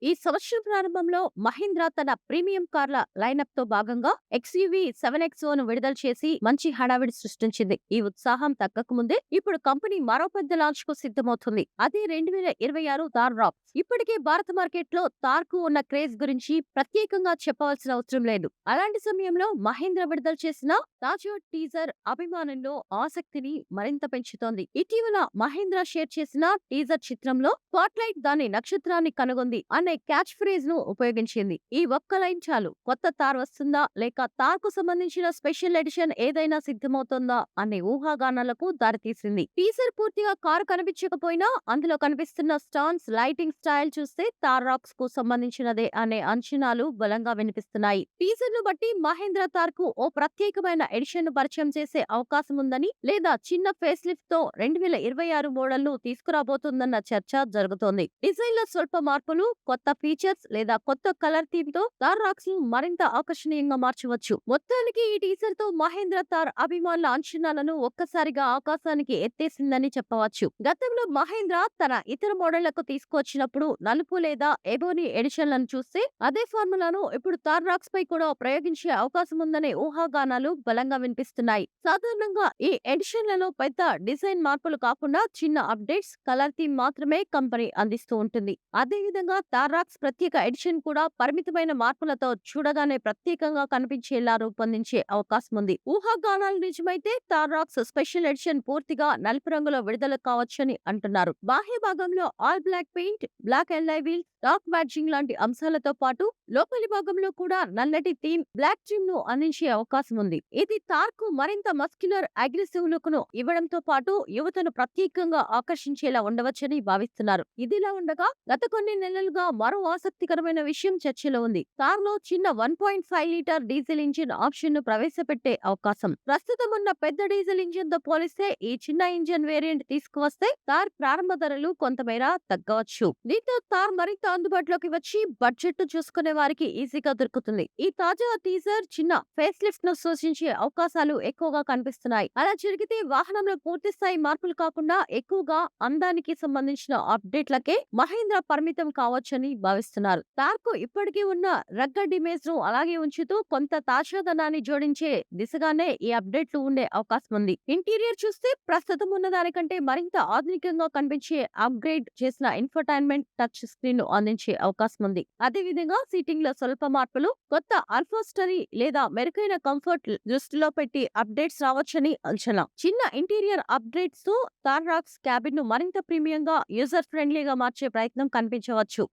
ఈ సంవత్సరం ప్రారంభంలో మహీంద్రా తన ప్రీమియం కార్ల లైనప్ తో భాగంగా ఎక్స్యూవీ 7X ను విడుదల చేసి మంచి హడావిడి సృష్టించింది. ఈ ఉత్సాహం తగ్గకముందే ఇప్పుడు కంపెనీ మరో పెద్ద లాంచ్ కు సిద్ధమవుతుంది. అదే 2026 థార్ రాక్. ఇప్పటికే భారత మార్కెట్ లో థార్ కు ఉన్న క్రేజ్ గురించి ప్రత్యేకంగా చెప్పవలసిన అవసరం లేదు. అలాంటి సమయంలో మహీంద్రా విడుదల చేసిన తాజా టీజర్ అభిమానుల్లో ఆసక్తిని మరింత పెంచుతోంది. ఇటీవల మహీంద్రా షేర్ చేసిన టీజర్ చిత్రంలో స్పాట్లైట్ దాని నక్షత్రాన్ని కనుగొంది అనే క్యాచ్ ఫ్రేజ్ ను ఉపయోగించింది. ఈ ఒక్క లైన్ చాలు కొత్త తార్ వస్తుందా లేక తార్ కు సంబంధించిన స్పెషల్ ఎడిషన్ ఏదైనా సిద్ధమవుతుందా అనే ఊహాగానాలకు దారితీసింది. టీజర్ పూర్తిగా కారు కనిపించకపోయినా అందులో కనిపిస్తున్న స్టాన్స్, లైటింగ్ స్టైల్ చూస్తే తార్ రాక్స్ కు సంబంధించినదే అనే అంచనాలు బలంగా వినిపిస్తున్నాయి. టీజర్ ను బట్టి మహేంద్ర తార్ కు ఓ ప్రత్యేకమైన ఎడిషన్ ను పరిచయం చేసే అవకాశం ఉందని లేదా చిన్న ఫేస్ లిఫ్ట్ తో 2026 మోడల్ ను తీసుకురాబోతుందన్న చర్చ జరుగుతోంది. డిజైన్ లో స్వల్ప మార్పులు, కొత్త ఫీచర్స్ లేదా కొత్త కలర్ థీమ్ తో తార్ రాక్స్ ను మరింత ఆకర్షణీయంగా మార్చవచ్చు. మొత్తానికి ఈ టీజర్ తో మహేంద్ర తార్ అభిమానుల అంచనాలను ఒక్కసారిగా ఆకాశానికి ఎత్తేసిందని చెప్పవచ్చు. గతంలో మహేంద్ర తన ఇతర మోడళ్లకు తీసుకొచ్చినప్పుడు నలుపు లేదా ఎబోనీ ఎడిషన్లను చూస్తే అదే ఫార్ములాను ఇప్పుడు తార్ రాక్స్ పై కూడా ప్రయోగించే అవకాశం ఉందనే ఊహాగానాలు బలంగా వినిపిస్తున్నాయి. సాధారణంగా ఈ ఎడిషన్లలో పెద్ద డిజైన్ మార్పులు కాకుండా చిన్న అప్డేట్స్, కలర్ థీమ్ మాత్రమే కంపెనీ అందిస్తూ ఉంటుంది. అదే విధంగా తార్ రాక్స్ ప్రత్యేక ఎడిషన్ కూడా పరిమితమైన మార్పులతో చూడగానే ప్రత్యేకంగా కనిపించేలా రూపొందించే అవకాశం ఉంది. ఊహాగానాలు నిజమైతే తార్ రాక్స్ స్పెషల్ ఎడిషన్ పూర్తిగా నలుపు రంగులో విడుదల కావచ్చని అంటున్నారు. బాహ్య భాగంలో all black paint, black alloy wheel, dark badging లాంటి అంశాలతో పాటు లోపలి భాగంలో కూడా నల్లటి థీమ్, బ్లాక్ ట్రిమ్ ను అందించే అవకాశం ఉంది. ఇది తార్ కు మరింత మస్క్యులర్, అగ్రెసివ్ లుక్ ను ఇవ్వడంతో పాటు యువతను ప్రత్యేకంగా ఆకర్షించేలా ఉండవచ్చని భావిస్తున్నారు. ఇదిలా ఉండగా గత కొన్ని నెలలుగా మరో ఆసక్తికరమైన విషయం చర్చలో ఉంది. తార్ లో చిన్న 1.5 లీటర్ డీజిల్ ఇంజిన్ ఆప్షన్ ను ప్రవేశపెట్టే అవకాశం. ప్రస్తుతం ఉన్న పెద్ద డీజిల్ ఇంజిన్ తో పోలిస్తే ఈ చిన్న ఇంజిన్ వేరియంట్ తీసుకువస్తే తార్ ప్రారంభ ధరలు కొంతమేర తగ్గవచ్చు. దీంతో తార్ మరింత అందుబాటులోకి వచ్చి బడ్జెట్ చూసుకునే వారికి ఈజీగా దొరుకుతుంది. ఈ తాజా టీజర్ చిన్న ఫేస్ లిఫ్ట్ ను సూచించే అవకాశాలు ఎక్కువగా కనిపిస్తున్నాయి. అలా జరిగితే వాహనంలో పూర్తి స్థాయి మార్పులు కాకుండా ఎక్కువగా అందానికి సంబంధించిన అప్డేట్లకే మహేంద్ర పరిమితం కావచ్చని భావిస్తున్నారు. తార్ కు ఇప్పటికీ ఉన్న రగ్గడ్ ఇమేజ్ ను అలాగే ఉంచుతూ కొంత తాజాదనాన్ని జోడించే దిశగానే ఈ అప్డేట్లు ఉండే అవకాశం ఉంది. ఇంటీరియర్ చూస్తే ప్రస్తుతం ఉన్న దానికంటే మరింత ఆధునికంగా కనిపించే అప్గ్రేడ్ చేసిన ఇన్ఫోటైన్మెంట్ టచ్ స్క్రీన్ ను అందించే అవకాశం ఉంది. అదే విధంగా సీటింగ్ లో స్వల్ప మార్పులు, కొత్త అల్ఫోస్టరీ లేదా మెరుగైన కంఫర్ట్ దృష్టిలో పెట్టి అప్డేట్స్ రావచ్చని అంచనా. చిన్న ఇంటీరియర్ అప్డేట్స్ తో తార్ రాక్స్ క్యాబిన్ ను మరింత ప్రీమియంగా, యూజర్ ఫ్రెండ్లీగా మార్చే ప్రయత్నం కనిపించవచ్చు.